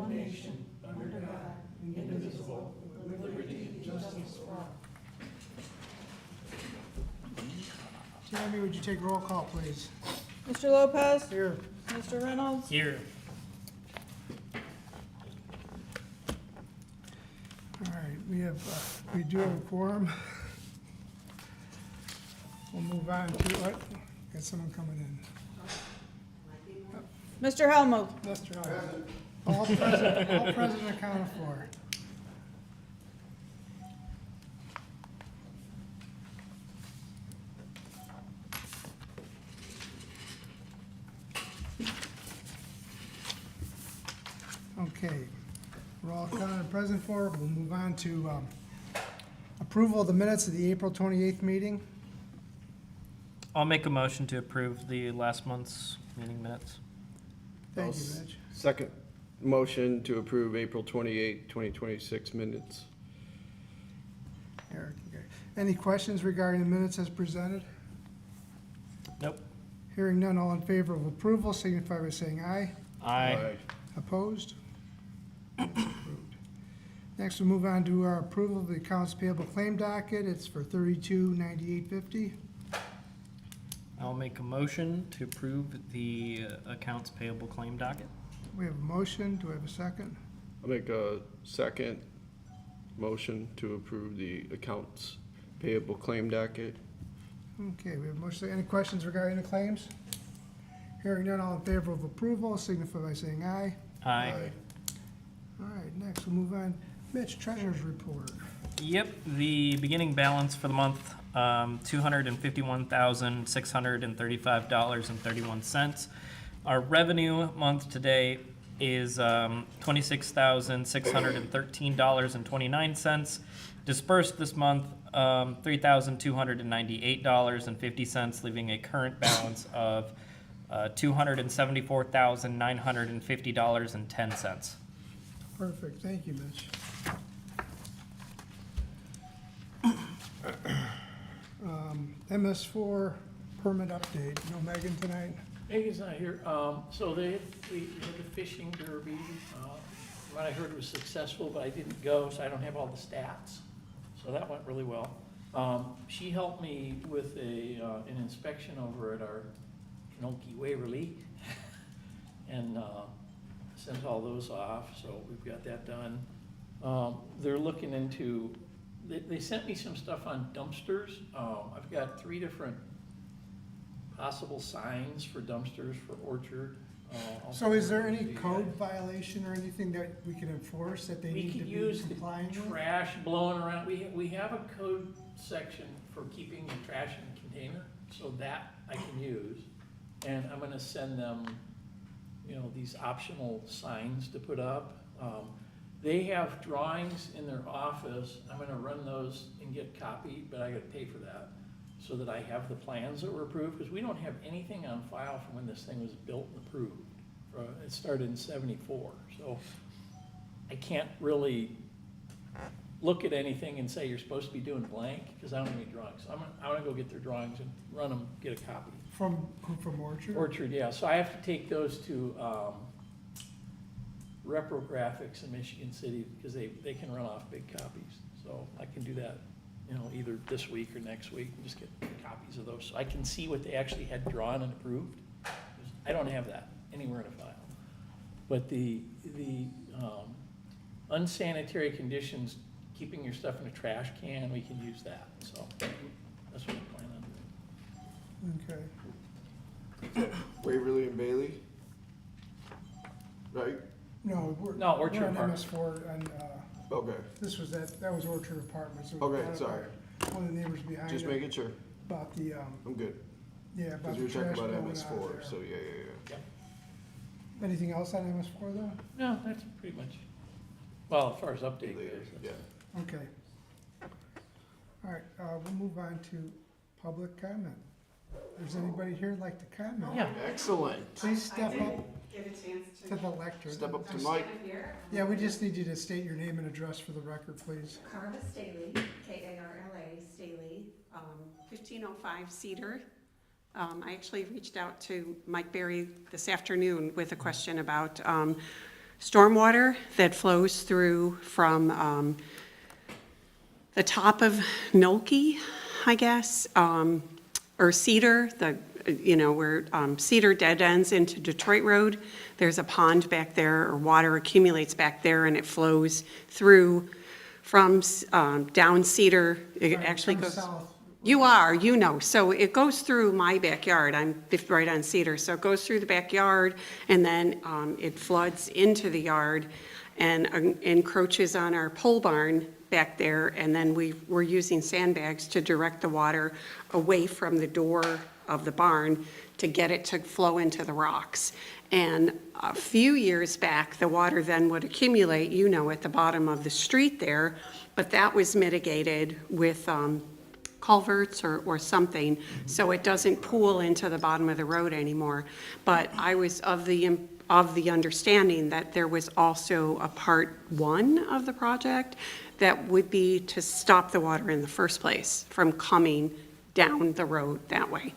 one nation, under God, indivisible, with liberty and justice for all. Tammy, would you take roll call, please? Mr. Lopez? Here. Mr. Reynolds? Here. All right, we do have a quorum. We'll move on to, what? Got someone coming in. Mr. Helmuth? Mr. Hall. All present accounted for. Okay, we're all counted and present for. We'll move on to approval of the minutes of the April 28th meeting. I'll make a motion to approve the last month's meeting minutes. Thank you, Mitch. Second motion to approve April 28, 2026 minutes. Eric, okay. Any questions regarding the minutes as presented? Nope. Hearing none, all in favor of approval signify by saying aye. Aye. Opposed? Approved. Next, we'll move on to our approval of the accounts payable claim docket. It's for $32,9850. I'll make a motion to approve the accounts payable claim docket. We have a motion. Do I have a second? I'll make a second motion to approve the accounts payable claim docket. Okay, we have a motion. Any questions regarding the claims? Hearing none, all in favor of approval signify by saying aye. Aye. All right, next we'll move on. Mitch, treasurer's report. Yep, the beginning balance for the month, $251,635.31. Our revenue month to date is $26,613.29. Dispersed this month, $3,298.50, leaving a current balance of $274,950.10. Perfect, thank you, Mitch. MS4 permit update. No Megan tonight? Megan's not here. So we had the fishing derby. What I heard was successful, but I didn't go, so I don't have all the stats. So that went really well. She helped me with an inspection over at our Knoche Waverly and sent all those off, so we've got that done. They're looking into, they sent me some stuff on dumpsters. I've got 3 different possible signs for dumpsters for Orchard. So is there any code violation or anything that we can enforce that they We need to could be use the complying with? trash blowing around. We have a code section for keeping your trash in a container, so that I can use. And I'm gonna send them, these optional signs to put up. They have drawings in their office. I'm gonna run those and get copied, but I gotta pay for that, so that I have the plans that were approved, because we don't have anything on file from when this thing was built and approved. It started in '74, so I can't really look at anything and say you're supposed to be doing blank, because I don't have any drawings. So I'm gonna go get their drawings and run them, get a copy. From Orchard? Orchard, yeah, so I have to take those to Reprographics in Michigan City, because they can run off big copies. So I can do that, either this week or next week, and just get copies of those, so I can see what they actually had drawn and approved. I don't have that anywhere in a file. But the unsanitary conditions, keeping your stuff in a trash can, we can use that, so that's what I plan on doing. Okay. Waverly and Bailey? Right? No, No, Orchard we're on Park. MS4, and Okay, this was that was Orchard Apartments. It was Okay, brought up sorry. by One of the neighbors behind just it making sure. about the, I'm good. yeah, about Because the we were talking trash about going out MS4, there. so yeah. Anything else on MS4 though? No, that's pretty much, well, as far as update Later, goes. yeah. Okay. All right, we'll move on to public comment. If there's anybody here who'd like to comment? Yeah. Excellent. Please step up Get a chance to the lectern. Step up to I'm Mike. standing here. Yeah, we just need you to state your name and address for the record, please. Carla Staley, K-A-R-L-A, Staley, 1505 Cedar. I actually reached out to Mike Berry this afternoon with a question about stormwater that flows through from the top of Nolke, I guess, or Cedar, where Cedar dead ends into Detroit Road. There's a pond back there, or water accumulates back there, and it flows through from down Cedar. It actually Come goes. south. You are, so it goes through my backyard, I'm right on Cedar, so it goes through the backyard, and then it floods into the yard and encroaches on our pole barn back there, and then we're using sandbags to direct the water away from the door of the barn to get it to flow into the rocks. And a few years back, the water then would accumulate, at the bottom of the street there, but that was mitigated with culverts or something, so it doesn't pool into the bottom of the road anymore. But I was of the understanding that there was also a part one of the project that would be to stop the water in the first place from coming down the road that way.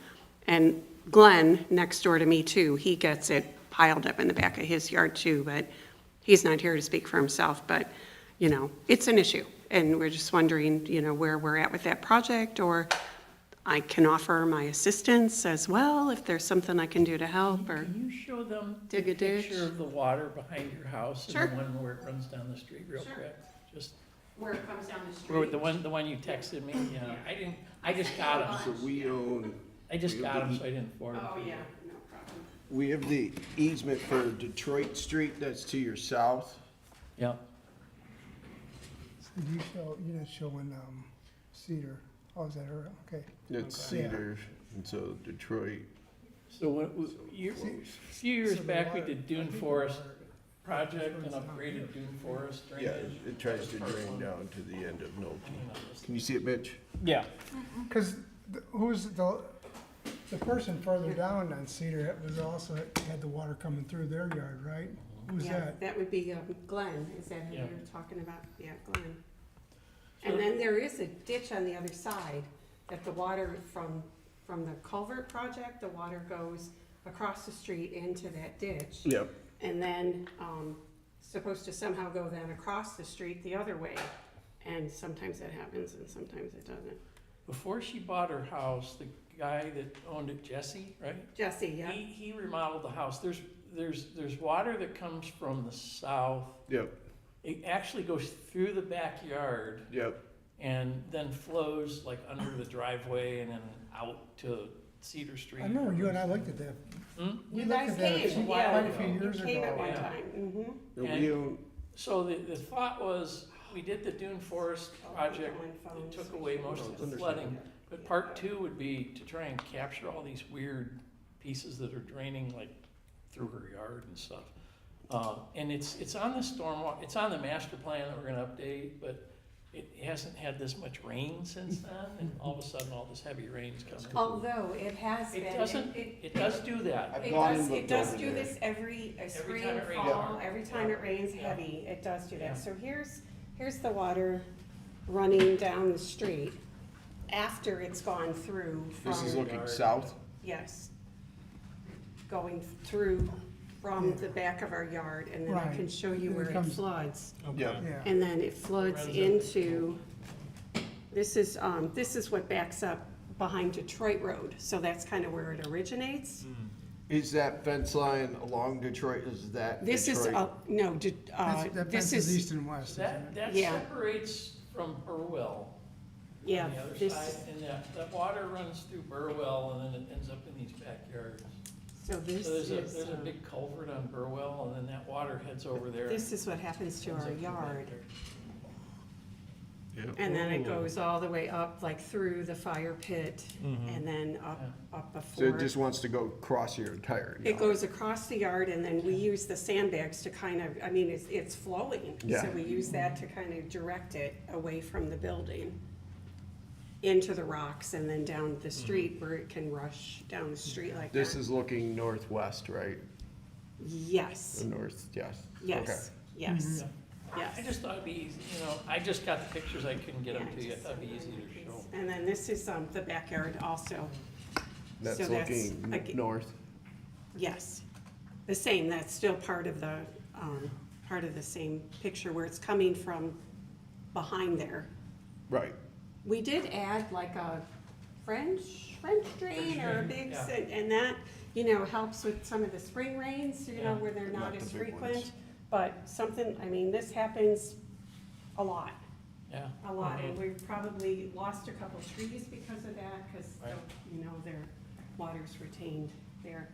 And Glenn, next door to me too, he gets it piled up in the back of his yard too, but he's not here to speak for himself, but, it's an issue. And we're just wondering, where we're at with that project, or I can offer my assistance as well if there's something I can do to help, or, Can you show them the Dig a ditch? picture of the water behind your house Sure. and the one where it runs down the street real Sure. quick? Just, where it comes down the or the one you texted me, I just got them. So we own, I just got them, so I didn't forward them. Oh, to you. yeah, no problem. we have the easement for Detroit Street that's to your south. Yeah. You're not showing, Cedar. Oh, is that her? Okay. It's Okay. Cedar, and so Detroit. So a few years back, we did Dune Forest project and upgraded Dune Forest Yeah, drainage. it tries to drain down to the end of Nolte. Can you see it, Mitch? Yeah. Because who's the person further down on Cedar was also had the water coming through their yard, right? Who's Yeah, that? that would be Glenn, is that who Yeah. you're talking about? Yeah, Glenn. And then there is a ditch on the other side, that the water from the culvert project, the water goes across the street into that ditch. Yep. And then, supposed to somehow go then across the street the other way. And sometimes that happens and sometimes it doesn't. Before she bought her house, the guy that owned it, Jesse, right? Jesse, yeah? He remodeled the house. There's water that comes from the south. Yep, It actually goes through the backyard yep. and then flows like under the driveway and then out to Cedar Street. I remember you and I looked at that. Hmm? We You looked guys at that came, quite yeah. a few years You came at ago. one Yeah. time, mm-hmm. And And- we own, So the thought was, we did the Dune Forest project, it took away most of the flooding. But part two would be to try and capture all these weird pieces that are draining like through her yard and stuff. And it's on the it's on the master plan that we're gonna update, but it hasn't had this much rain since then, and all of a sudden, all this heavy rain's coming. Although it has been. It doesn't, it does do that. I've It gone does, and it looked does over do there. this every spring, time it rains fall, hard. every time Yeah. it rains Yeah. heavy, it does do Yeah. that. So here's the water running down the street after it's gone through this is from, looking south. yes. Going through from the back of our yard, and then I Right. can show you It where it comes- floods. Yeah, Yeah. And then it floods Runs up. into, this is what backs up behind Detroit Road, so that's kind of where it originates. is that fence line along Detroit, is that This is, Detroit? no, That this fence is is, east and west, isn't it? That Yeah. separates from Burwell yeah, on the other this, side, and that water runs through Burwell, and then it ends up in these backyards. so this So there's is, a big culvert on Burwell, and then that water heads over there. this is what happens to ends our up in the yard. backyard. Yeah. And then it goes all the way up, like through the fire pit, Mm-hmm. and then up So it before. just wants to go across your entire yard. It goes across the yard, and then we use the sandbags to kind of, I mean, it's flowing. Yeah. So we use that to kind of direct it away from the building into the rocks and then down the street where it can rush down the street like that. This is looking northwest, right? Yes, The north, yes. yes, yes, I yes. just thought it'd be easy, I just got the pictures, I couldn't get them Yeah, to you, I just thought it'd be so easy that- to show. And then this is the backyard also. That's So that's looking like- north. Yes, the same, that's still part of the part of the same picture where it's coming from behind there. Right. We did add like a French drain or a big, yeah. and that, helps with some of the spring rains, Yeah. where they're not Not the as big frequent. ones. But this happens a lot, Yeah. and we've probably lost a couple trees because of that, because, Right. their water's retained there.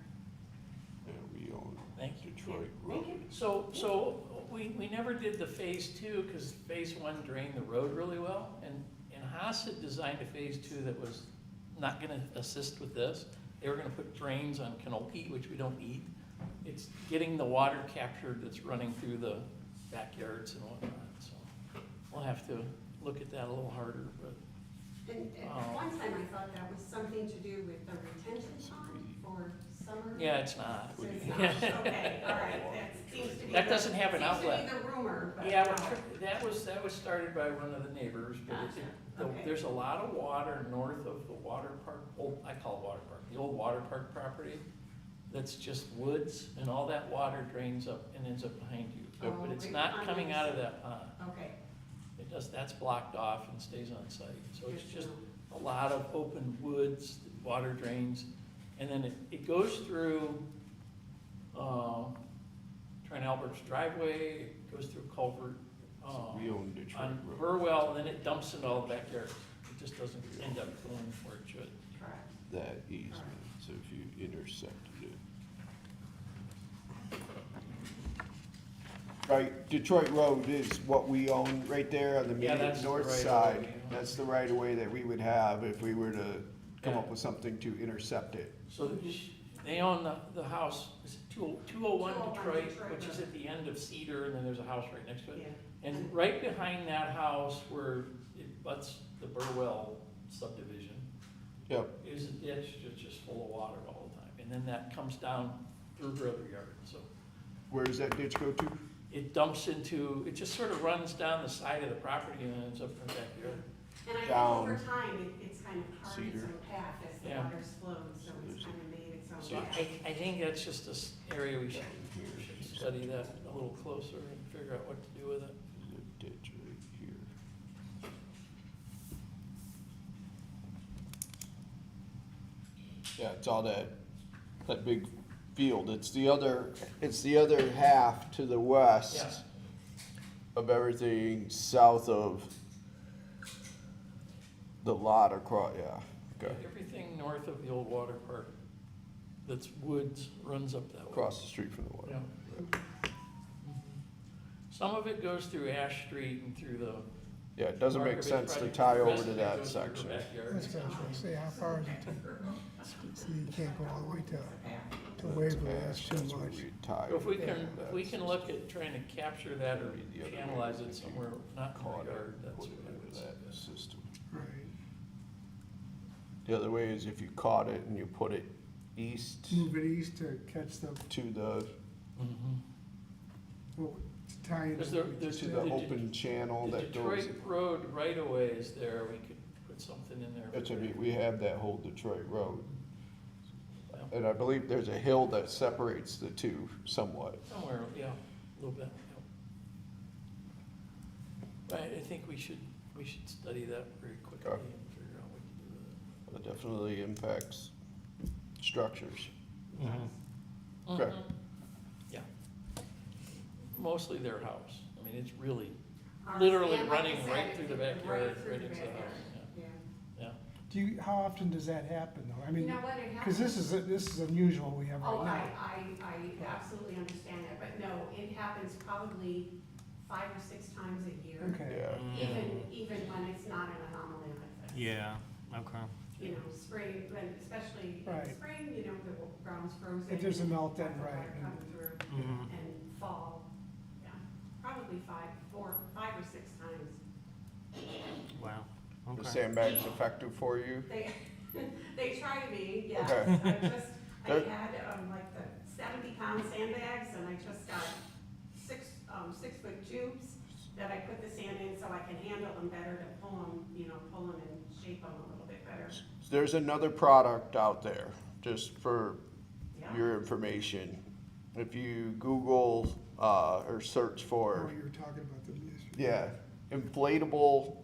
Yeah, we own Thank you. Detroit Thank Road. you. So we never did the phase two, because phase one drained the road really well, and Haas had designed a phase two that was not gonna assist with this. They were gonna put drains on Canopy, which we don't need. It's getting the water captured that's running through the backyards and whatnot, so we'll have to look at that a little harder, but, And at one time I thought that was something to do with the retention pond for summer. yeah, it's not. So it's not, okay, all right, that seems to be. That doesn't have an outlet. Seems to be the rumor, but. Yeah, but that was started by one of the neighbors, but Gotcha, okay. there's a lot of water north of the water park, I call it water park, the old water park property. That's just woods, and all that water drains up and ends up behind you. Oh, But it's right not behind coming you. out of that pond. Okay, That's blocked off and stays on site. So it's Good to just know. a lot of open woods, water drains. And then it goes through, Trent Albert's driveway, it goes through culvert, We own Detroit on Road. Burwell, and then it dumps into all the backyards. It just doesn't end up going where it should. correct. That easement, so if you intersected it. Right, Detroit Road is what we own right there on the Yeah, that's immediate the north right of side. way. That's the right of way that we would have if we were to come Yeah. up with something to intercept it. So they own the house, is it 201 201 Detroit, Detroit which is Road. at the end of Cedar, and then there's a house right next to it. Yeah. And right behind that house where it butts the Burwell subdivision Yep, is a ditch that's just full of water all the time. And then that comes down through her other yard, so where does that ditch go to? it dumps into, it just sort of runs down the side of the property and ends up in her backyard. And I think Down over time, it's kind of carved its Cedar. own path as the Yeah. water's flowed, so it's kind of made its own So path. I think that's just this area we should study that a little closer and figure out what to do with it. There's a ditch right here. Yeah, it's all that big field. It's the other half to the Yeah. west of everything south of the lot across, yeah, okay. Everything north of the old water park that's woods runs up that way. Across the street from the water. Yeah. Some of it goes through Ash Street and through the. Yeah, it doesn't make Markovich sense to project. tie The over rest to of it that goes through her section. backyard. That's what I was gonna say, how far is it to, so you can't go all the way to Waverly, that's too That's where much. we tie So if we over can, there. if we can look at trying to capture that or The other analyze way, it if you somewhere, not in Caught the it, yard, that's put what it I would into that suggest. system. Right. The other way is if you caught it and you put it east Move it east to catch the, to the, well, to tie in. Because there's to the open channel The that goes. Detroit Road right of way is there, we could put something in there. That's what I mean, we have that whole Detroit Road. Yeah. And I believe there's a hill that separates the two somewhat. Somewhere, yeah, a little bit, yeah. But I think we should study that very quickly Okay. and figure out what to do with it. It definitely impacts structures. Mm-hmm. Okay. Mhm. Yeah. Mostly their house. I mean, it's really, Ours, literally and like I running said, right through the right backyard, through right the into the backyard. house, Yeah. yeah. Do you, how often does that happen though? I You mean, know what, it cause happens. this is unusual we have Oh, right I absolutely understand that, but no, it happens probably 5 or 6 times a year. now. Okay. Yeah. Even when it's not an anomaly like this. Yeah, okay. You know, spring, when, especially in Right. spring, the ground's frozen. If there's a melt, then lots of water right. Coming through, Mhm. and fall, yeah, probably 5 or 6 times. Wow, The okay. sandbag's effective for you? They try to be, yes. Okay. I Good. had, like the 70-pound sandbags, and I just got 6-foot tubes that I put the sand in so I can handle them better to pull them and shape them a little bit better. There's another product out there, just for Yeah. your information. If you Google or search for, Oh, you were talking about them yesterday. yeah, inflatable,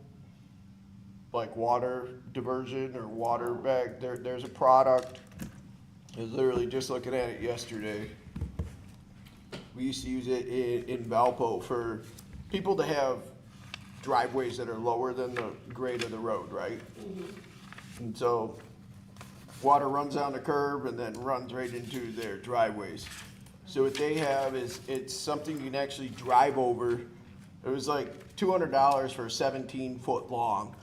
like water diversion or water bag. There's a product, I was literally just looking at it yesterday. We used to use it in Valpo for people to have driveways that are lower than the grade of the road, right? And so water runs down the curb and then runs right into their driveways. So what they have is, it's something you can actually drive over. It was like $200 for 17-foot long.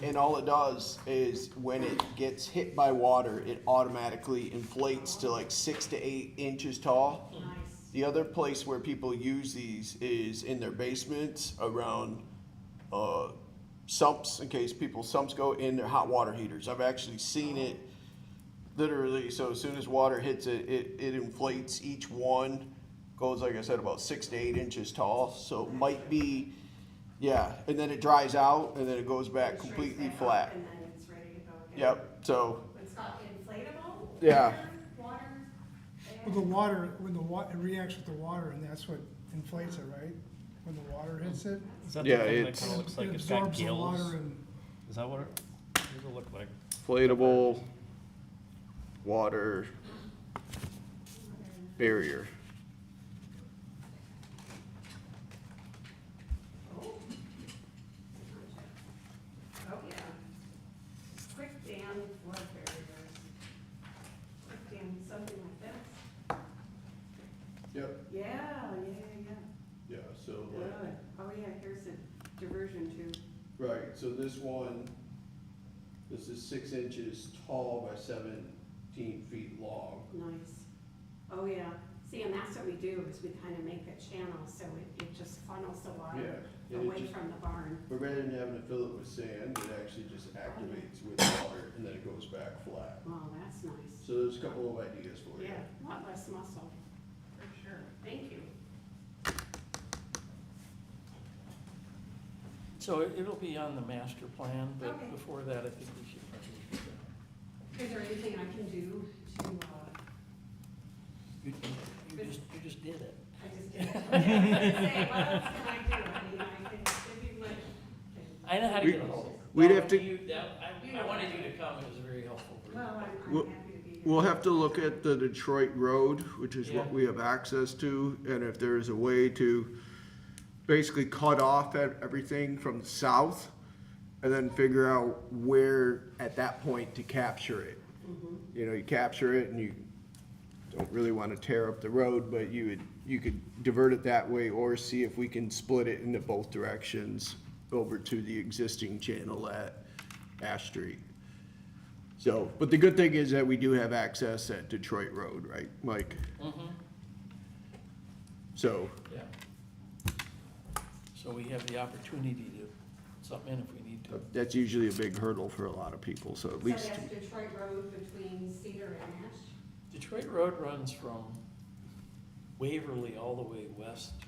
And all it does is when it gets hit by water, it automatically inflates to like 6 to 8 inches tall. The other place where people use these is in their basements around sumps, in case people's sumps go in their hot water heaters. I've actually seen it literally, so as soon as water hits it, it inflates. Each one goes, like I said, about 6 to 8 inches tall, so it might be, yeah, and then it dries out, and then it goes back completely flat. And then it's ready to go again. Yep, so, It's called inflatable? Yeah. Water? Well, the water, when it reacts with the water, and that's what inflates it, right? When the water hits it. Is that Yeah, the thing that it's- kinda looks like It it's got absorbs the gills? water and, Is that what what does it look like? inflatable water barrier. Oh, yeah. Quick dam flood barriers. Quick dam, something like this. Yep. Yeah, yeah. Yeah, so Good. Oh, yeah, here's a diversion too. right, so this one, this is 6 inches tall by 17 feet long. Nice. Oh, yeah. See, and that's what we do, is we kind of make a channel, so it just funnels the water Yeah, and it away just, from the barn. but rather than having to fill it with sand, it actually just activates with water and then it goes back flat. Oh, that's nice. So there's a couple of ideas for you. Yeah, a lot less muscle, for sure. Thank you. So it'll be on the master plan, but Okay. before that, I think we should probably do that. Is there anything I can do to, You just did it. I just did. Say, what else can I do? I mean, I can give you my. I know how to We- get a hold of it. we'd No, have to- I wanted you to come, it was very helpful. for you. Well, Well, I'm happy to be here. We'll have to look at the Detroit Road, which is what Yeah. we have access to, and if there is a way to basically cut off everything from the south, and then figure out where, at that point, to capture it. You know, you capture it and you don't really want to tear up the road, but you could divert it that way, or see if we can split it into both directions over to the existing channel at Ash Street. So, but the good thing is that we do have access at Detroit Road, right, Mike? Mhm, So, yeah. So we have the opportunity to do something in if we need to. that's usually a big hurdle for a lot of people, so at least, So that's Detroit Road between Cedar and Ash? Detroit Road runs from Waverly all the way west to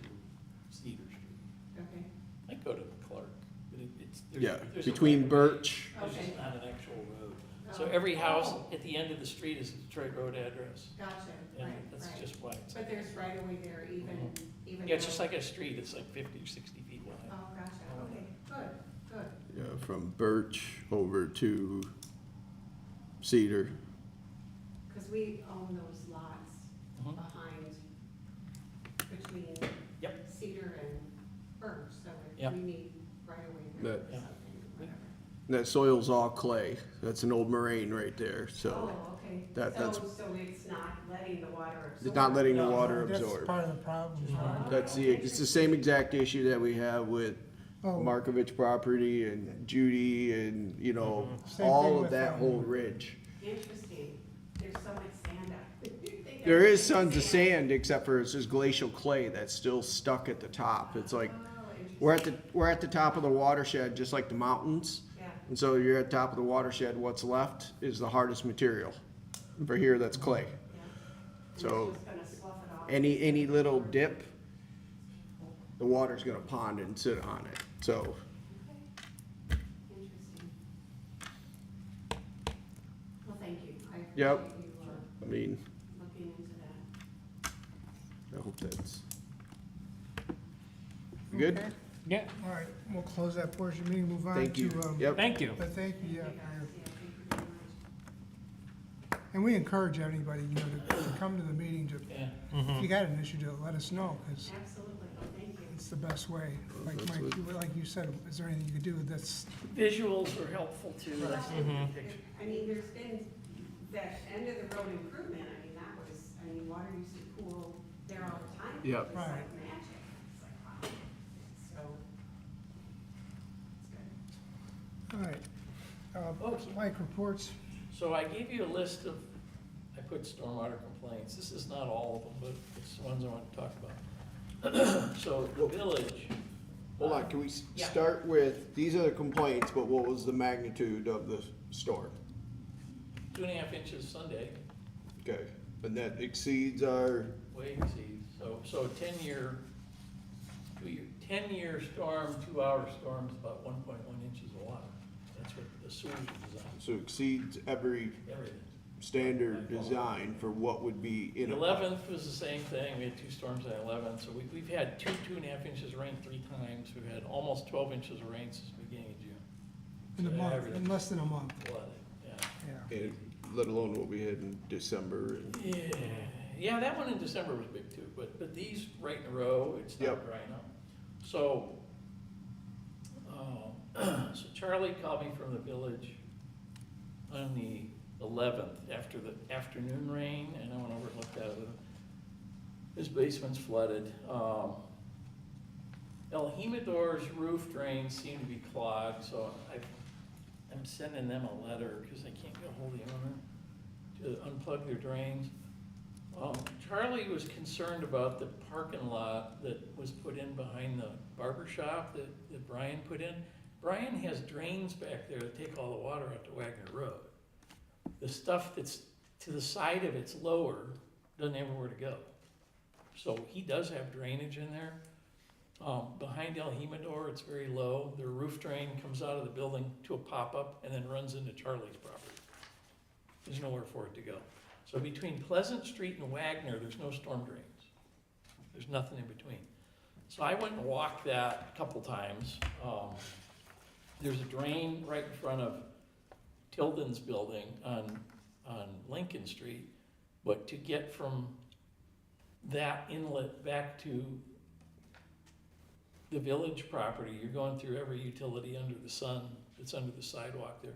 Cedar Street. Okay. I go to Clark, but there's. yeah, there's a between right- Birch, There's Okay. just not an actual road. So Oh. every house Oh. at the end of the street is a Detroit Road address, Gotcha, and right, that's right. just why it's. But there's right away there, even. Yeah, it's just though- like a street, it's like 50 or 60 feet wide. Oh, gotcha, okay, good, good. yeah, from Birch over to Cedar. Because we own those lots Mhm. behind, between Yep. Cedar and Birch, so Yep. if we need right away there or That- something, whatever. That soil's all clay, that's an old moraine right there, so, Oh, okay. that's- So it's not letting the water absorb? it's not letting the No. water that's absorb. part of the problem. That's it's the same exact issue that we have with Oh, Markovich property and Judy and, you know, Same thing all of with, that whole ridge. Interesting, there's so much sand out. There is tons of sand, except for it's just glacial clay that's still stuck at the top. It's like, Oh, interesting. we're at the top of the watershed, just like the mountains. Yeah, And so you're at the top of the watershed, what's left is the hardest material. And for here, that's clay. yeah. And So it's just gonna slough it off. any little dip, the water's gonna pond and sit on it, so. Okay. Interesting. Well, thank you. I Yep. appreciate you I mean, looking into that. I hope that's Good? Okay. Yeah, All right, we'll close that portion of the meeting, move on to. Thank you. Yep. thank you. But thank you, yeah. And we encourage anybody, you know, to come to the meeting, to, Yeah, if you got an issue, to let us know, because Absolutely, thank you. it's the best way. Like That's Mike, what- like you said, is there anything you could do that's, visuals are helpful too. That's a good picture. I mean, there's been that end of the road improvement, I mean, that was, I mean, water used to pool there all the time. Yep. It was Right. like magic. It's like, wow. So, it's good. all right. Okay. Mike, reports? So I gave you a list of, I put stormwater complaints. This is not all of them, but it's the ones I want to talk about. So the village. Hold on, can we Yeah. start with, these are the complaints, but what was the magnitude of the storm? 2.5 inches Sunday, Okay, and that exceeds our, way exceeds. So 10-year, 10-year storm, 2-hour storm is about 1.1 inches of water. That's what the sewers are designed, so exceeds every everything. standard design for what would be in The a. 11th was the same thing, we had 2 storms on the 11th, so we've had 2.5 inches of rain 3 times, we've had almost 12 inches of rain since the beginning of June. In a So month, everything in less than a month, flooded, yeah. yeah. And let alone what we had in December and. Yeah, that one in December was big too, but these right in a row, it's not Yep. drying up. So, so Charlie called me from the village on the 11th, after the afternoon rain, and I went over and looked at it. His basement's flooded. El Jimador's roof drains seem to be clogged, so I'm sending them a letter, because I can't get a hold of the owner, to unplug their drains. Charlie was concerned about the parking lot that was put in behind the barber shop that Brian put in. Brian has drains back there that take all the water out to Wagner Road. The stuff that's to the side of it's lower, doesn't have anywhere to go. So he does have drainage in there. Behind El Jimador, it's very low. Their roof drain comes out of the building to a pop-up and then runs into Charlie's property. There's nowhere for it to go. So between Pleasant Street and Wagner, there's no storm drains. There's nothing in between. So I went and walked that a couple times. There's a drain right in front of Tilden's building on Lincoln Street, but to get from that inlet back to the village property, you're going through every utility under the sun that's under the sidewalk there.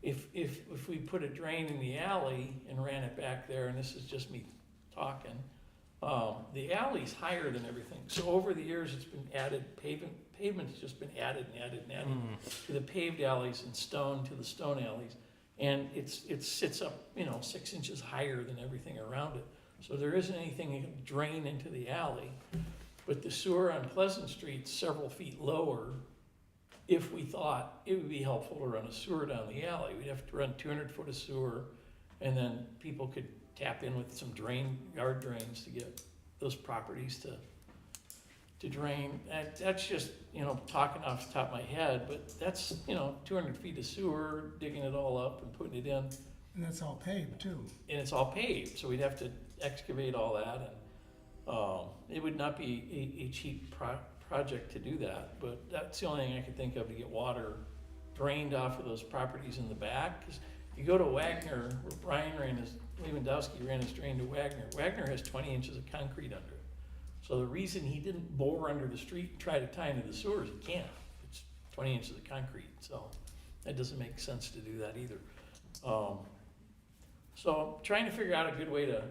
If we put a drain in the alley and ran it back there, and this is just me talking, the alley's higher than everything. So over the years, it's been added, pavement's just been added and added and added to the paved alleys and stone to the stone alleys. And it sits up, 6 inches higher than everything around it. So there isn't anything that can drain into the alley. But the sewer on Pleasant Street's several feet lower. If we thought it would be helpful to run a sewer down the alley, we'd have to run 200 foot of sewer, and then people could tap in with some yard drains to get those properties to drain. That's just, talking off the top of my head, but that's, 200 feet of sewer, digging it all up and putting it in, And that's all paved too. and it's all paved, so we'd have to excavate all that, and it would not be a cheap project to do that, but that's the only thing I could think of to get water drained off of those properties in the back. 'Cause you go to Wagner, where Brian Lewandowski ran his drain to Wagner. Wagner has 20 inches of concrete under it. So the reason he didn't bore under the street and try to tie into the sewers, he can't. It's 20 inches of concrete, so that doesn't make sense to do that either. So I'm trying to figure out a good way to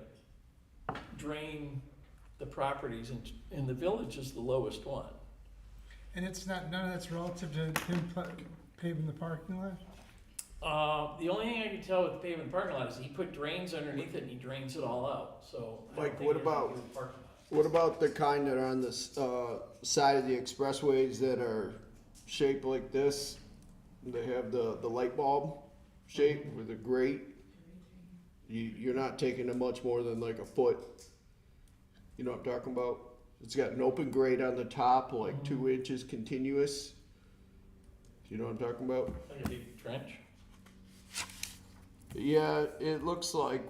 drain the properties, and the village is the lowest one. And it's not, none of that's relative to him paving the parking lot? The only thing I can tell with the pavement parking lot is he put drains underneath it and he drains it all out, so. I don't Mike, think what it has to about- do with parking lot. What about the kind that are on the side of the expressways that are shaped like this? They have the light bulb shape with a grate. You're not taking it much more than like a foot. You know what I'm talking about? It's got an open grate on the top, like 2 inches continuous. You know what I'm talking about? Like a big trench? Yeah, it looks like.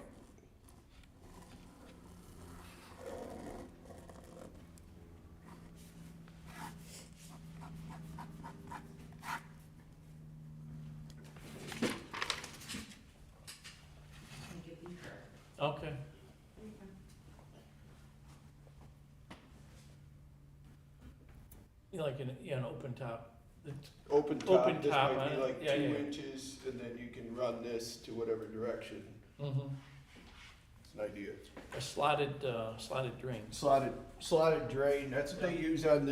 like an open top. It's- Open top, Open this top might be on it. like Yeah, 2 yeah. inches, and then you can run this to whatever direction. mhm. It's an idea. A slotted drain. Slotted drain, that's what they use on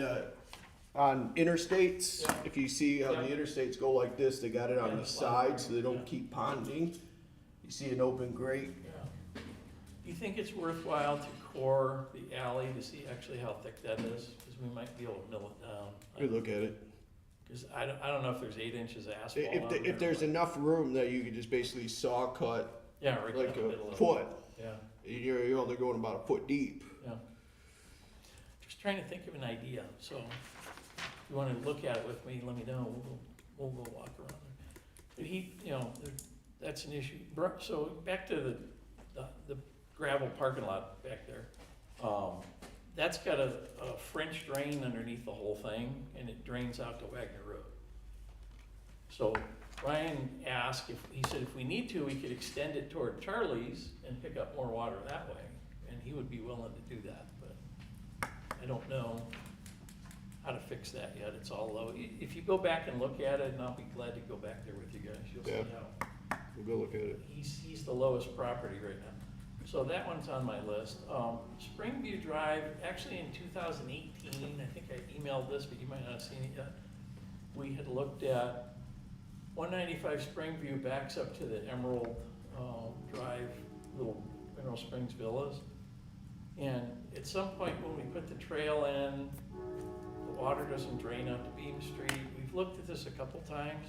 interstates. Yeah. If you see how the Yeah. interstates go like this, they got it on Yeah, the slotted side so they drain, don't yeah. keep ponding. You see an open grate, Yeah. Do you think it's worthwhile to core the alley to see actually how thick that is? Because we might be able to mill it down. we look at it. Because I don't know if there's 8 inches of asphalt on there. If there's enough room that you could just basically saw cut Yeah, right down like the middle a of it. foot, Yeah, you're only going about a foot deep. yeah. Just trying to think of an idea, so if you want to look at it with me, let me know, we'll go walk around there. But that's an issue. So back to the gravel parking lot back there. That's got a French drain underneath the whole thing, and it drains out to Wagner Road. So Ryan asked, he said if we need to, we could extend it toward Charlie's and pick up more water that way, and he would be willing to do that, but I don't know how to fix that yet, it's all low. If you go back and look at it, and I'll be glad to go back there with you guys, you'll see Yeah. how, We'll go look at it. he's the lowest property right now. So that one's on my list. Springview Drive, actually in 2018, I think I emailed this, but you might not have seen it yet. We had looked at 195 Springview backs up to the Emerald Drive, little Mineral Springs Villas. And at some point when we put the trail in, the water doesn't drain out to Beam Street. We've looked at this a couple times.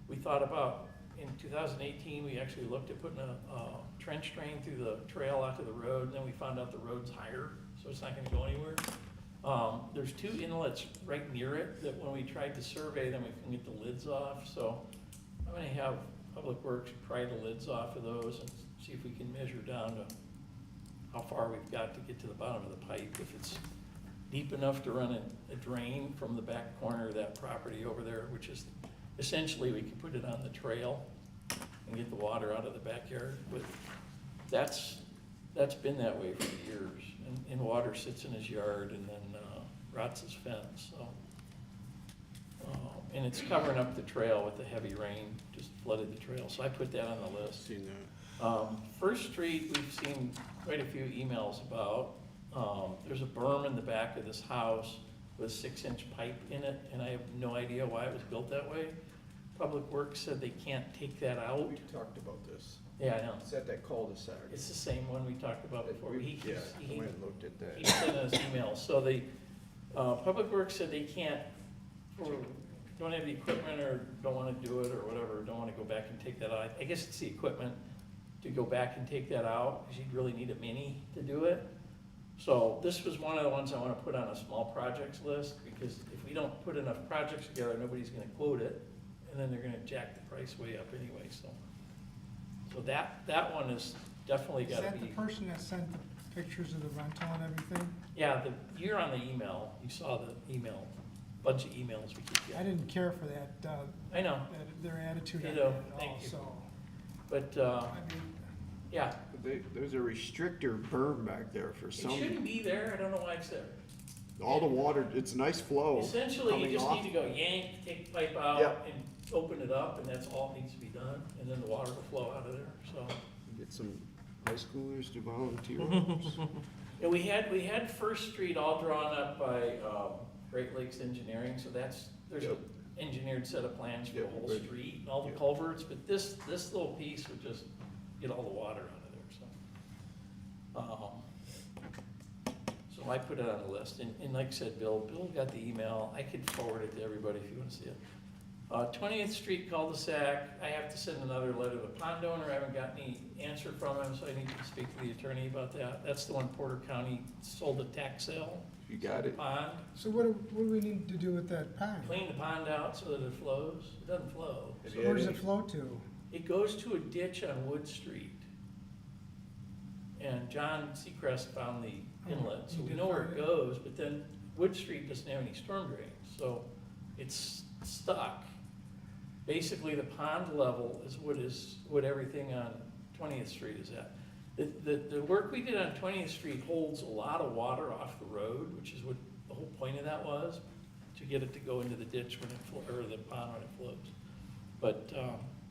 We thought about, in 2018, we actually looked at putting a trench drain through the trail out to the road, and then we found out the road's higher, so it's not gonna go anywhere. There's 2 inlets right near it that when we tried to survey them, we couldn't get the lids off, so I'm gonna have Public Works pry the lids off of those and see if we can measure down to how far we've got to get to the bottom of the pipe. If it's deep enough to run a drain from the back corner of that property over there, which is, essentially, we could put it on the trail and get the water out of the backyard, but that's been that way for years. And water sits in his yard and then rots his fence, so. And it's covering up the trail with the heavy rain, just flooded the trail, so I put that on the list. Seen that. First Street, we've seen quite a few emails about. There's a berm in the back of this house with a 6-inch pipe in it, and I have no idea why it was built that way. Public Works said they can't take that out. We talked about this. Yeah, I know. It's at that cul-de-sac. It's the same one we talked about before. He Yeah, I he went and looked at that. sent us emails. So they, Public Works said they can't, or don't have the equipment or don't wanna do it or whatever, don't wanna go back and take that out. I guess it's the equipment to go back and take that out, because you'd really need a mini to do it. So this was one of the ones I wanna put on a small projects list, because if we don't put enough projects together, nobody's gonna quote it, and then they're gonna jack the price way up anyway, so. So that one is definitely Is gotta that the be, person that sent the pictures of the rental and everything? yeah, you're on the email, you saw the email, bunch of emails we keep I getting. didn't care for that, I know, their attitude on Ditto. it at Thank all, you. so. but, I mean, yeah, There's a restrictor berm back there for it some, shouldn't be there, I don't know why it's there. all the water, it's a nice flow. Essentially, you coming just off. need to go yank, take the pipe out, Yep. and open it up, and that's all that needs to be done, and then the water will flow out of there, so. Get some high schoolers to volunteer. And we had First Street all drawn up by, Great Lakes Engineering, so there's Yep. an engineered set of plans for the Yep, whole good. street and all the Yep. culverts, but this little piece would just get all the water out of there, so. So I put it on the list, and like I said, Bill got the email, I could forward it to everybody if you wanna see it. 20th Street cul-de-sac, I have to send another letter to the pond owner, I haven't got any answer from him, so I need to speak to the attorney about that. That's the one Porter County sold a tax sale. You got it. Pond, so what do we need to do with that pond? clean the pond out so that it flows, it doesn't flow. Have So you where had does any- it flow to? It goes to a ditch on Wood Street. And John Seacrest found the inlet, so he we did know where find it it? goes, but then Wood Street doesn't have any storm drains, so it's stuck. Basically, the pond level is what everything on 20th Street is at. The work we did on 20th Street holds a lot of water off the road, which is what the whole point of that was, to get it to go into the ditch when it, or the pond when it flows. But,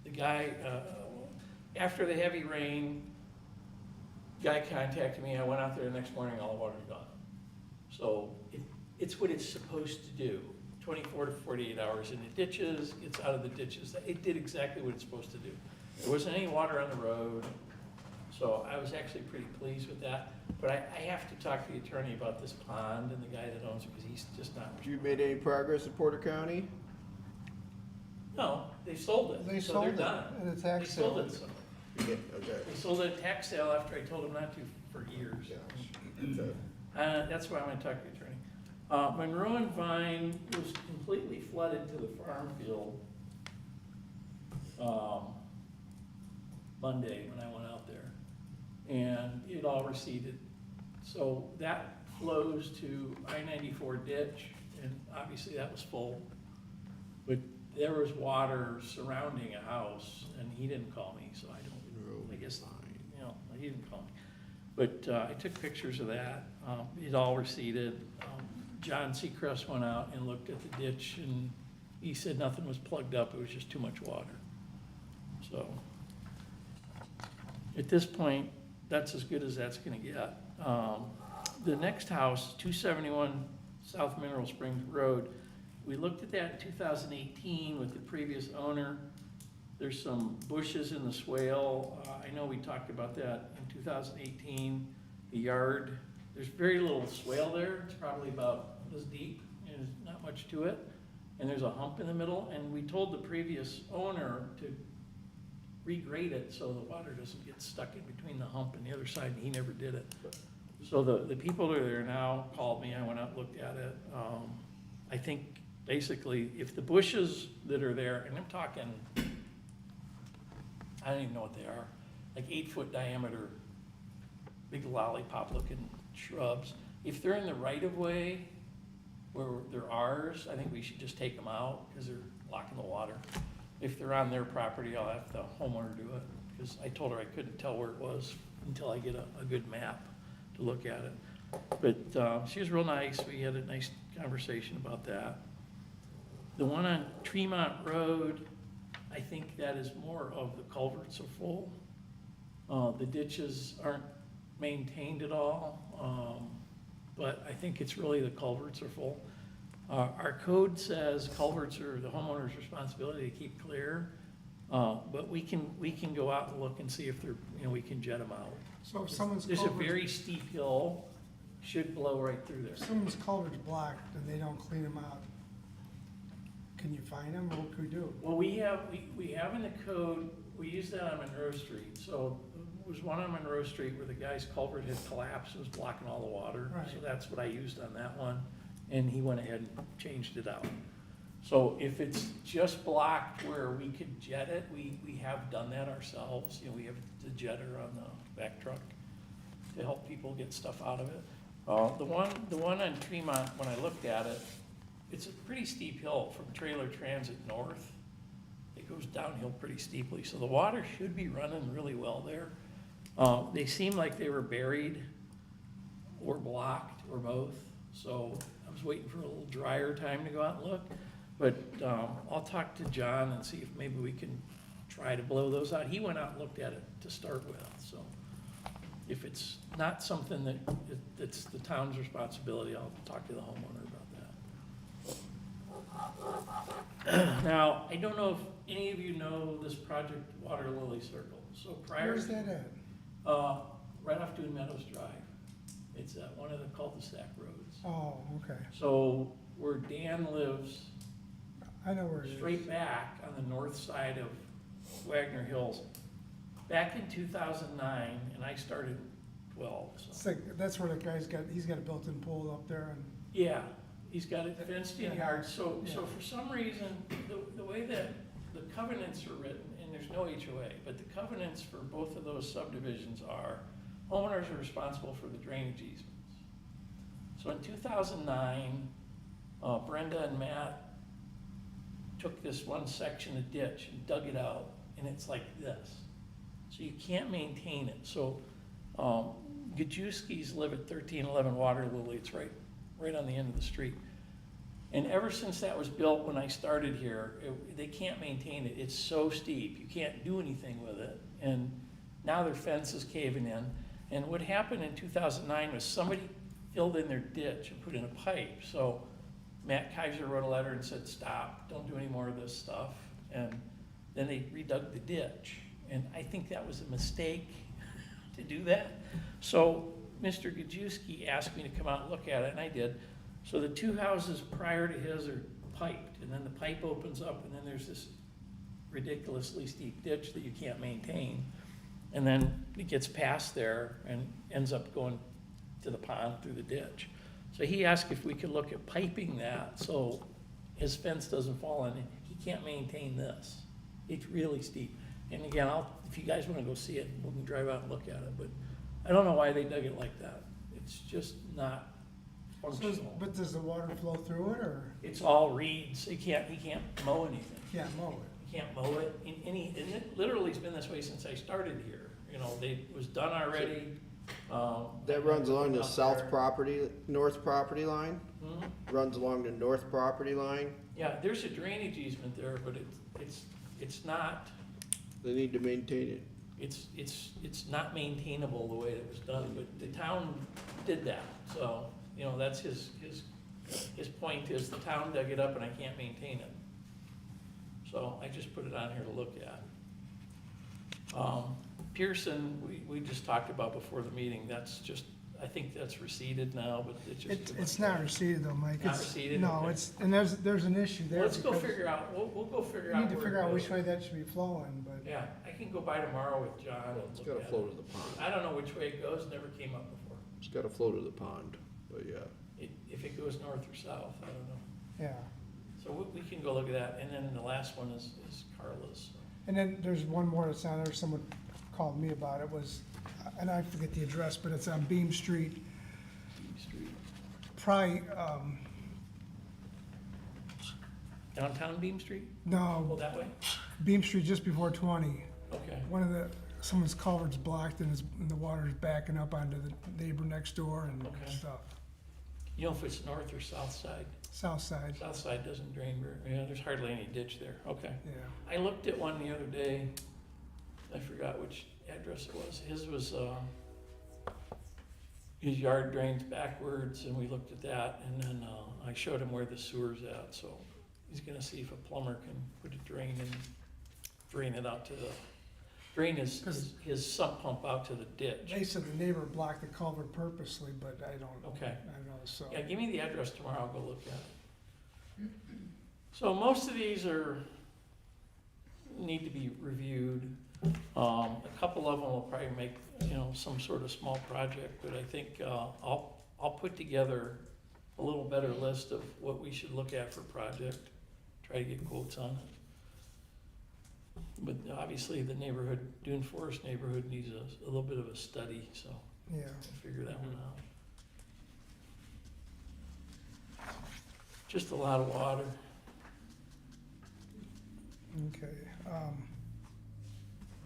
the guy, after the heavy rain, guy contacted me, I went out there the next morning, all the water's gone. So it's what it's supposed to do, 24 to 48 hours in the ditches, gets out of the ditches. It did exactly what it's supposed to do. There wasn't any water on the road, so I was actually pretty pleased with that. But I have to talk to the attorney about this pond and the guy that owns it, because he's just not. Have you made any progress in Porter County? No, they sold it, They so sold they're it done. at a They tax sold sale. it somewhere. Yeah, okay. They sold it at tax sale after I told them not to for years. Okay. That's why I'm gonna talk to the attorney. Monroe and Vine was completely flooded to the farm field, Monday when I went out there. And it all receded. So that flows to I-94 ditch, and obviously that was full. But there was water surrounding a house, and he didn't call me, so I guess, you know, he didn't call me. But I took pictures of that. It all receded. John Seacrest went out and looked at the ditch, and he said nothing was plugged up, it was just too much water. So, at this point, that's as good as that's gonna get. The next house, 271 South Mineral Springs Road, we looked at that in 2018 with the previous owner. There's some bushes in the swale. I know we talked about that in 2018. The yard, there's very little swale there. It's probably about this deep, and there's not much to it. And there's a hump in the middle, and we told the previous owner to regrade it so the water doesn't get stuck in between the hump and the other side, and he never did it. So the people that are there now called me, I went out and looked at it. I think basically, if the bushes that are there, and I'm talking, I don't even know what they are, like 8-foot diameter, big lollipop looking shrubs. If they're in the right of way where they're ours, I think we should just take them out because they're blocking the water. If they're on their property, I'll have the homeowner do it, because I told her I couldn't tell where it was until I get a good map to look at it. But she was real nice. We had a nice conversation about that. The one on Tremont Road, I think that is more of the culverts are full. The ditches aren't maintained at all, but I think it's really the culverts are full. Our code says culverts are the homeowner's responsibility to keep clear, but we can go out and look and see if they're, you know, we can jet them out. So if someone's There's a culvert's, very steep hill, should blow right through there. if someone's culvert's blocked and they don't clean them out, can you fine them, or what can we do? Well, we have in the code, we use that on Monroe Street, so there was one on Monroe Street where the guy's culvert had collapsed, and was blocking all the water. Right. So that's what I used on that one, and he went ahead and changed it out. So if it's just blocked where we could jet it, we have done that ourselves, you know, we have the jetter on the back truck to help people get stuff out of it. The one on Tremont, when I looked at it, it's a pretty steep hill from Trailer Transit North. It goes downhill pretty steeply, so the water should be running really well there. They seem like they were buried or blocked or both, so I was waiting for a little drier time to go out and look. But I'll talk to John and see if maybe we can try to blow those out. He went out and looked at it to start with, so if it's not something that's the town's responsibility, I'll talk to the homeowner about that. Now, I don't know if any of you know this project, Water Lily Circle. So prior, Where's that at? right off Dune Meadows Drive. It's at one of the cul-de-sac roads. Oh, okay, So where Dan lives, I know where it is. straight back on the north side of Wagner Hills. Back in 2009, and I started 12, It's so. like, that's where the guy's got, he's got a built-in pool up there, and Yeah, he's got it fenced in Yeah. yard, so Yeah. for some reason, the way that the covenants are written, and there's no HOA, but the covenants for both of those subdivisions are, homeowners are responsible for the drainage easements. So in 2009, Brenda and Matt took this one section of ditch and dug it out, and it's like this. So you can't maintain it. So Gajewski's live at 1311 Water Lily, it's right on the end of the street. And ever since that was built when I started here, they can't maintain it. It's so steep. You can't do anything with it. And now their fence is caving in. And what happened in 2009 was somebody filled in their ditch and put in a pipe. So Matt Kaiser wrote a letter and said, stop, don't do any more of this stuff. And then they redug the ditch. And I think that was a mistake to do that. So Mr. Gajewski asked me to come out and look at it, and I did. So the two houses prior to his are piped, and then the pipe opens up, and then there's this ridiculously steep ditch that you can't maintain. And then it gets past there and ends up going to the pond through the ditch. So he asked if we could look at piping that so his fence doesn't fall in. He can't maintain this. It's really steep. And again, if you guys wanna go see it, we can drive out and look at it, but I don't know why they dug it like that. It's just not functional. But does the water flow through it, or It's all reeds. He can't mow anything. can't mow it? You can't mow it. And it literally has been this way since I started here. You know, it was done already. That runs along the Out south there. property, north property line? Mhm. Runs along the north property line? Yeah, there's a drainage easement there, but it's not, They need to maintain it. it's not maintainable the way it was done, but the town did that. So, you know, that's his point is the town dug it up and I can't maintain it. So I just put it on here to look at. Pearson, we just talked about before the meeting, that's just, I think that's receded now, but it's just. It's not receded though, Mike. Not It's- receded? No, Okay. and there's an issue there. Let's go because figure out, we'll go figure We out. need to where figure it out which goes. way that should be flowing, but. Yeah, I can go by tomorrow with John and It's look gotta at flow it. to the pond. I don't know which way it goes, never came up before. It's gotta flow to the pond, but yeah. If it goes north or south, I don't know. Yeah, So we can go look at that, and then the last one is Carla's. and then there's one more that's on there, someone called me about it, was, and I forget the address, but it's on Beam Street, Beam Street. probably, Downtown Beam Street? Go no, that way? Beam Street just before 20. Okay. One of someone's culvert's blocked and the water's backing up onto the neighbor next door and Okay. stuff. You know if it's north or south side? South side, South side doesn't drain very, yeah, there's hardly any ditch there, okay. yeah. I looked at one the other day, I forgot which address it was. His was, his yard drains backwards, and we looked at that, and then, I showed him where the sewer's at, so he's gonna see if a plumber can put a drain and drain it out to drain his sump pump out to the ditch. They said the neighbor blocked the culvert purposely, but I don't Okay. know, so. Yeah, give me the address tomorrow, I'll go look at it. So most of these need to be reviewed. A couple of them will probably make, some sort of small project, but I think, I'll put together a little better list of what we should look at for project, try to get quotes on it. But obviously, the neighborhood, Dune Forest neighborhood needs a little bit of a study, so Yeah, I'll figure that one out. Just a lot of water. okay.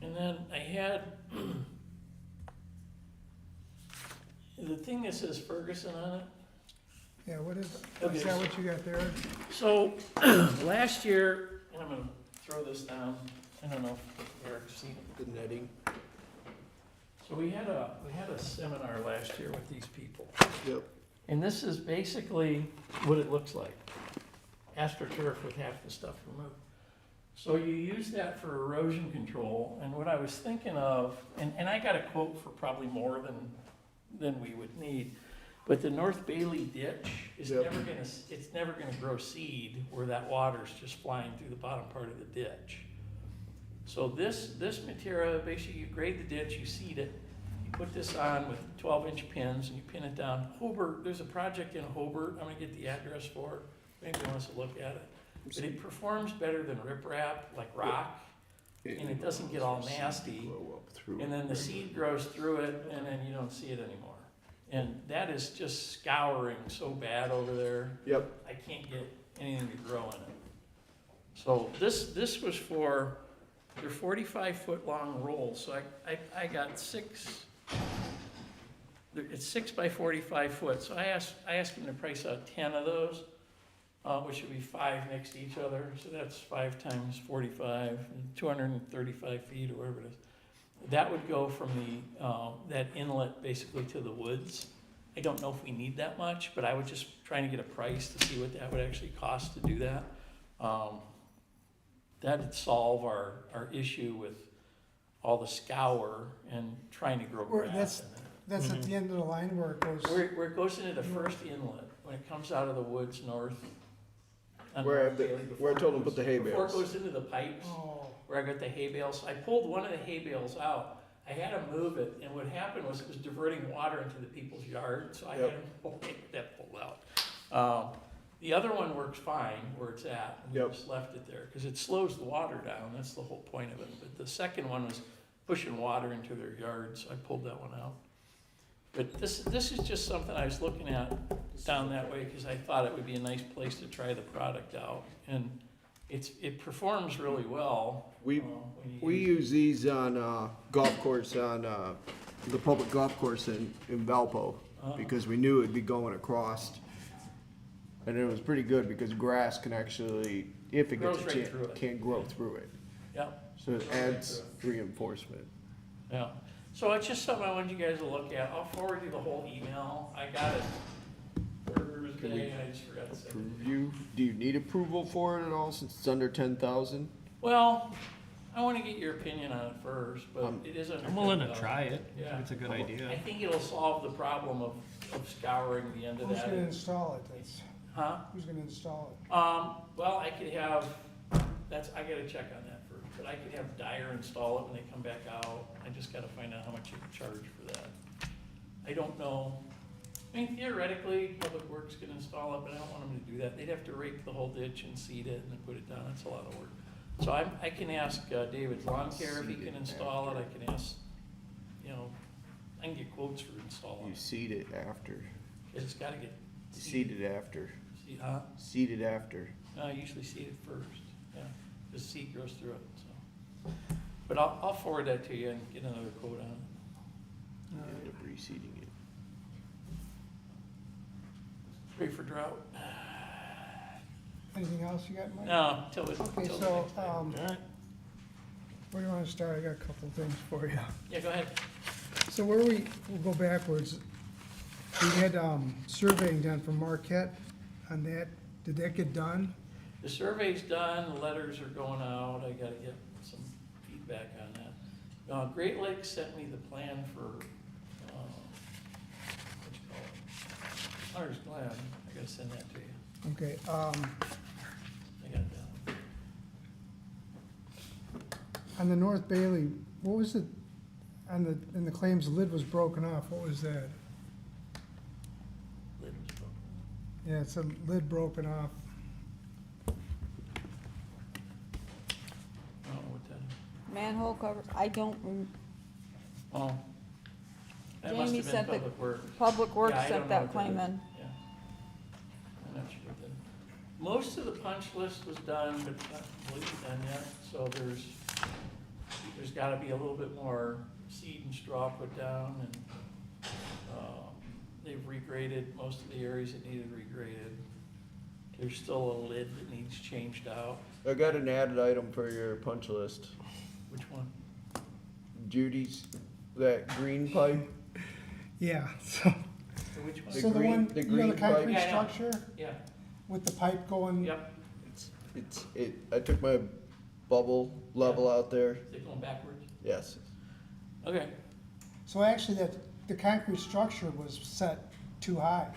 And then I had the thing that says Ferguson on it. Yeah, what is it? Okay. Is that what you got there? So, last year, and I'm gonna throw this down, I don't know if Eric's seen it. The netting. So we had a seminar last year with these people. Yep. And this is basically what it looks like. AstroTurf with half the stuff removed. So you use that for erosion control, and what I was thinking of, and I got a quote for probably more than we would need, but the North Bailey ditch is Yep. never gonna grow seed where that water's just flying through the bottom part of the ditch. So this material, basically you grade the ditch, you seed it, you put this on with 12-inch pins and you pin it down. Hobart, there's a project in Hobart, I'm gonna get the address for it, if anybody wants to look at it. But it performs better than riprap, like rock, and it doesn't get all nasty. Blow up through. And then the seed grows through it, and then you don't see it anymore. And that is just scouring so bad over there. Yep. I can't get anything to grow in it. So this was for, they're 45-foot long rolls, so I got it's 6 by 45 foot. So I asked him to price out 10 of those. which would be 5 next to each other, so that's 5 times 45, 235 feet or whatever it is. That would go from that inlet basically to the woods. I don't know if we need that much, but I was just trying to get a price to see what that would actually cost to do that. That'd solve our issue with all the scour and trying to grow Where- grass in it. That's at the end of the line where it goes. Where it goes into the first inlet, when it comes out of the woods north. on Where North Bailey, where I told them before it put the hay goes- Before it bales. goes into the pipes, Oh, where I got the hay bales, I pulled one of the hay bales out. I had to move it, and what happened was it was diverting water into the people's yard, so I had to get that pulled out. The other one works fine where it's at, and we Yep. just left it there, because it slows the water down, that's the whole point of it. But the second one was pushing water into their yard, so I pulled that one out. But this is just something I was looking at down that way, because I thought it would be a nice place to try the product out. And it performs really well. We- when you We use these on, golf course, on, the public golf course in Valpo, because we knew it'd be going across. And it was pretty good, because grass can actually, if it gets Grows a right chance, through it. can grow through it. Yeah, So it adds reinforcement. yeah. So it's just something I wanted you guys to look at. I'll forward you the whole email. I got it Thursday, I just forgot to send it. Approve you, do you need approval for it at all, since it's under 10,000? Well, I want to get your opinion on it first, but it is under I'm willing to 10,000. try it. Yeah. It's a good I idea. think it'll solve the problem of scouring the end of who's gonna that. install it? That's, Huh? who's gonna install it? Well, I could have, I gotta check on that first, but I could have Dyer install it when they come back out. I just gotta find out how much you can charge for that. I don't know. I mean, theoretically, Public Works can install it, but I don't want them to do that. They'd have to rake the whole ditch and seed it and then put it down. That's a lot of work. So I can ask David Lawn Care if he can install it. I can ask, I can get quotes for installing You it. seed it after, It's gotta get seed it after, Huh? seed it after. I usually seed it first, yeah, the seed grows through it, so. But I'll forward that to you and get another quote on it. End up reseeding it. Pray for drought. Anything else you got, Mike? No, till the Okay, till the so, next time. where do you wanna start? I got a couple of things for you. Yeah, go ahead. So we'll go backwards. We had, surveying done from Marquette on that. Did that get done? The survey's done, the letters are going out, I gotta get some feedback on that. Great Lakes sent me the plan for, what you call it? Hunter's Glen, I gotta send that to you, Okay, I got it down. on the North Bailey, what was it, in the claims, the lid was broken off, what was that? Lid was broken. Yeah, it's a lid broken off. I don't know what that is. Manhole cover, I don't, Oh. That must Jamie have been sent the- Public Works. Public Works Yeah, I don't sent know that what claim is. in. Yeah. I'm not sure what that is. Most of the punch list was done, but not completely done yet, so there's gotta be a little bit more seed and straw put down, and, they've regraded most of the areas that needed regraded. There's still a lid that needs changed out. I got an added item for your punch list. Which one? Judy's, that green pipe, Yeah, so, Which one? The so the green- one, the you know, green the pipe? concrete Yeah, yeah. structure Yeah, with the pipe going? yep, I took my bubble level out there, is it going backwards? yes. Okay, So actually, the concrete structure was set too high,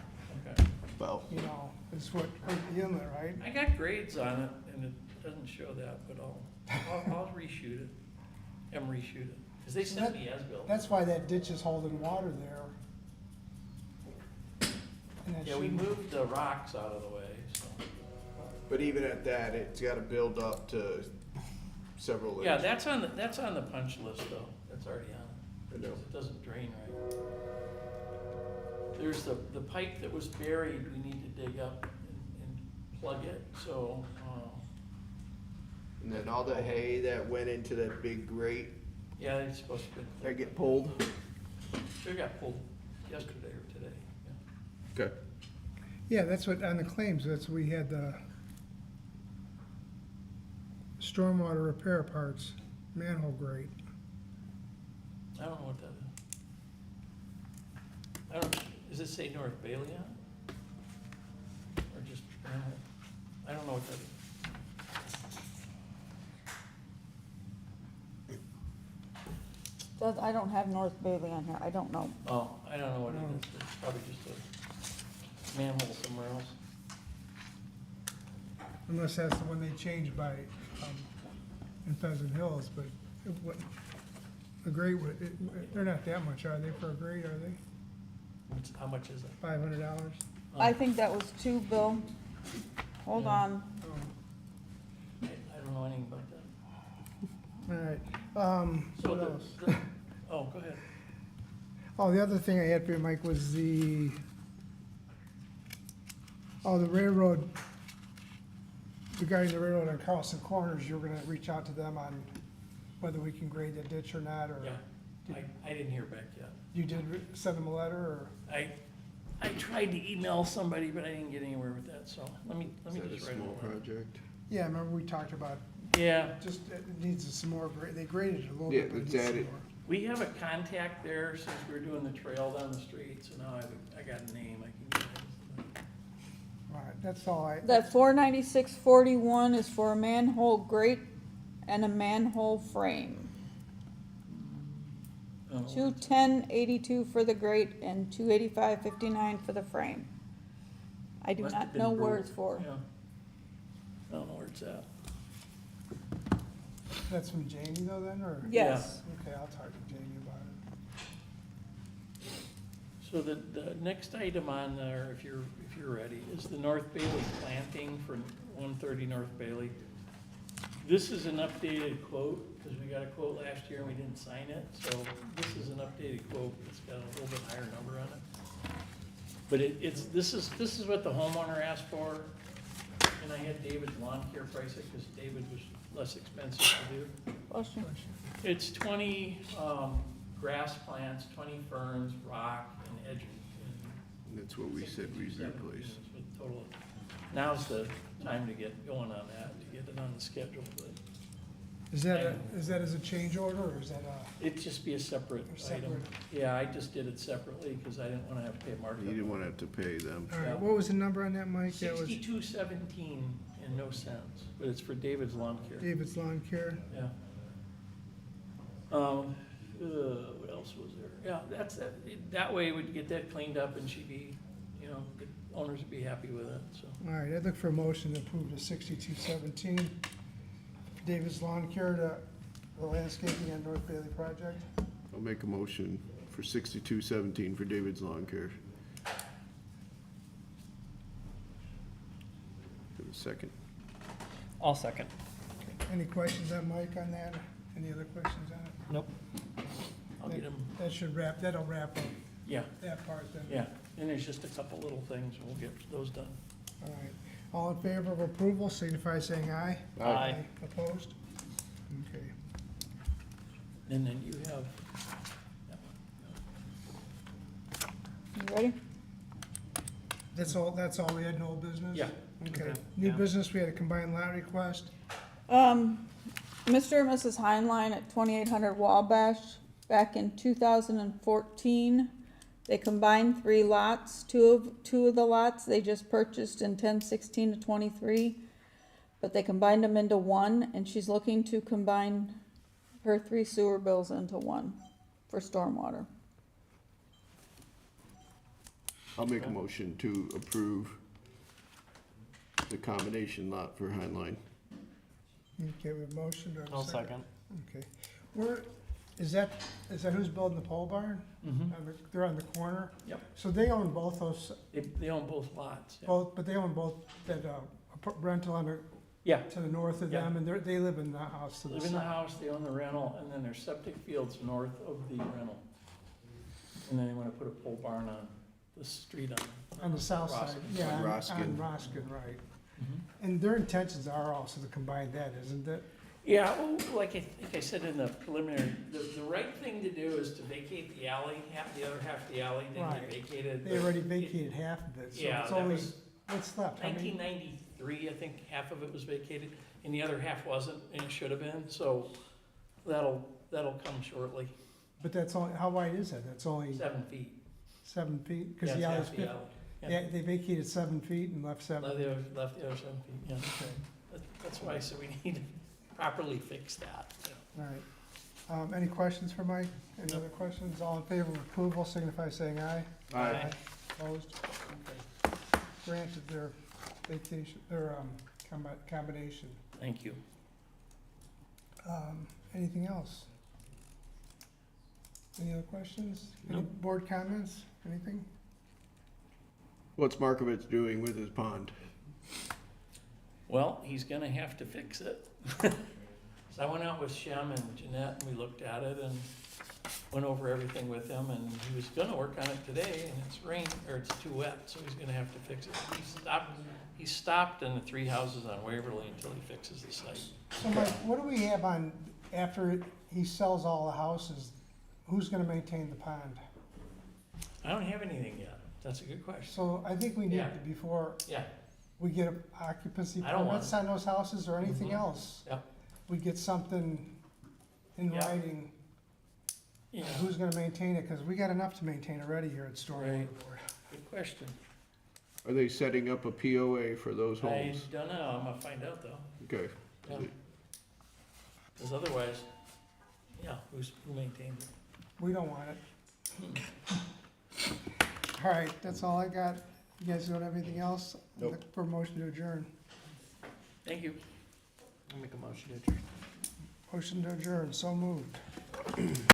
okay. Well, you know, is what hurt the inlet, right? I got grades on it, and it doesn't show that, but I'll reshoot it, and reshoot it, because they sent me as-built. That's why that ditch is holding water there. And that Yeah, we shouldn't- moved the rocks out of the way, so. but even at that, it's gotta build up to several inches. Yeah, that's on the punch list, though, that's already on it, I know. because it doesn't drain right. There's the pipe that was buried, we need to dig up and plug it, so, And then all the hay that went into that big grate, yeah, it's supposed to be. that get pulled? Sure got pulled yesterday or today, yeah. Okay. Yeah, that's what, on the claims, that's, we had the stormwater repair parts, manhole grate. I don't know what that is. I don't, does it say North Bailey on it? Or just, I don't know what that is. I don't have North Bailey on here, I don't know. Oh, I don't know what it is, it's probably just a manhole somewhere else. Unless that's the one they changed by, in Pheasant Hills, but it would, the grate would, they're not that much, are they, for a grate, are they? How much is it? $500? I think that was two, Bill. Hold Yeah. on. Oh, I don't know anything about that. all right, So what the, else? oh, go ahead. Oh, the other thing I had for you, Mike, was the railroad, regarding the railroad on Carlson Corners, you were gonna reach out to them on whether we can grade the ditch or not, or Yeah, I didn't hear back yet. you did send them a letter, or? I tried to email somebody, but I didn't get anywhere with that, so let me Is that a just write small it. project? Yeah, remember we talked about, Yeah, just, it needs some more, they graded it a little Yeah, bit, but it it's needs some added. more. we have a contact there since we were doing the trail down the street, so now I got a name I can give them. All right, that's all I, That 496.41 is for a manhole grate and a manhole frame. Oh, 210.82 for the grate and 285.59 for the frame. I do must have not been know where broke. it's for. Yeah. I don't know where it's at. that's from Jamie though then, or? Yes. Okay, I'll talk to Jamie about it. So the next item on there, if you're ready, is the North Bailey planting for 130 North Bailey. This is an updated quote, because we got a quote last year and we didn't sign it, so this is an updated quote, it's got a little bit higher number on it. But this is what the homeowner asked for, and I had David's lawn care price it, because David was less expensive to do. Question. It's 20 grass plants, 20 ferns, rock, and edge. That's what we said we'd 67 replace. units with total. Now's the time to get going on that, to get it on the schedule, but Is that as a change order, or is that a? it'd just be a separate Or item. separate. Yeah, I just did it separately, because I didn't wanna have to pay a markup. You didn't wanna have to pay them. All Yeah. right, what was the number on that, Mike? That was 6217 and no cents, but it's for David's Lawn Care. David's Lawn Care. Yeah. What else was there? Yeah, that's, that way we'd get that cleaned up and she'd be, the owners would be happy with it, so. All right, I'd look for a motion to approve the 6217 David's Lawn Care to the landscaping on North Bailey project. I'll make a motion for 6217 for David's Lawn Care. Give a second. I'll second. Any questions on Mike on that? Any other questions on it? Nope. I'll get them, That'll wrap up yeah, that part then. yeah. And there's just a couple little things, and we'll get those done. All right. All in favor of approval, signify by saying aye. Aye. Opposed? Okay. And then you have, that one. You ready? That's all we had in old business? Yeah. Okay. Okay. New Yeah. business, we had a combined lot request. Mr. and Mrs. Heinlein at 2800 Wabash, back in 2014. They combined 3 lots. Two of the lots they just purchased in 1016 to 23, but they combined them into one, and she's looking to combine her 3 sewer bills into one for stormwater. I'll make a motion to approve the combination lot for Heinlein. Okay, we have a motion. Do I have a I'll second. Okay. Where, is that who's building the pole barn? Mhm. They're on the corner? Yep. So they own both those, They own both lots, yeah. but they own both that rental on the, Yeah, to the north of Yeah. them, and they live in the house to the live in the south. house, they own the rental, and then there's septic fields north of the rental. And then they wanna put a pole barn on the street On the south side, Roskin. yeah, On on Roskin. Roskin, right. Mhm. And their intentions are also to combine that, isn't it? Yeah, well, like I said in the preliminary, the right thing to do is to vacate the alley, the other half of the alley didn't get Right. vacated. They already vacated half of it, so Yeah, it's that only, was what's left? How many- 1993, I think half of it was vacated, and the other half wasn't, and it should have been, so that'll come shortly, But that's only, how wide is that? That's only 7 feet. 7 feet? Yeah, Because it's the alley's half the 50. alley. Yeah. Yeah, they vacated 7 feet and left 7. Left the other 7 feet, yeah. That's why I said we need to properly fix that. All right. Any questions for Mike? Any No. other questions? All in favor of approval, signify by saying aye. Aye. Opposed? Okay. Granted their vacation, their combination. Thank you. Anything else? Any other questions? Any No. board comments? Anything? What's Markovitz doing with his pond? Well, he's gonna have to fix it. So I went out with Shem and Jeanette, and we looked at it and went over everything with him, and he was gonna work on it today, and it's rained, or it's too wet, so he's gonna have to fix it. He stopped in the 3 houses on Waverly until he fixes the site. So Mike, what do we have on, after he sells all the houses, who's gonna maintain the pond? I don't have anything yet. That's a good question. So I think we need Yeah. to, before Yeah, we get occupancy I don't want permits on those houses or anything Mhm. else, Yep. we get something in Yeah. writing, yeah, who's gonna maintain it, because we got enough to maintain already here at Stormwater Right. Board. good question. Are they setting up a POA for those I homes? don't know. I'm gonna find out though. Okay. Yeah. Because otherwise, yeah, who maintains it? We don't want it. All right, that's all I got. You guys don't have anything else? Nope. Look for a motion to adjourn. Thank you. I'll make a motion to adjourn. Motion to adjourn, so moved.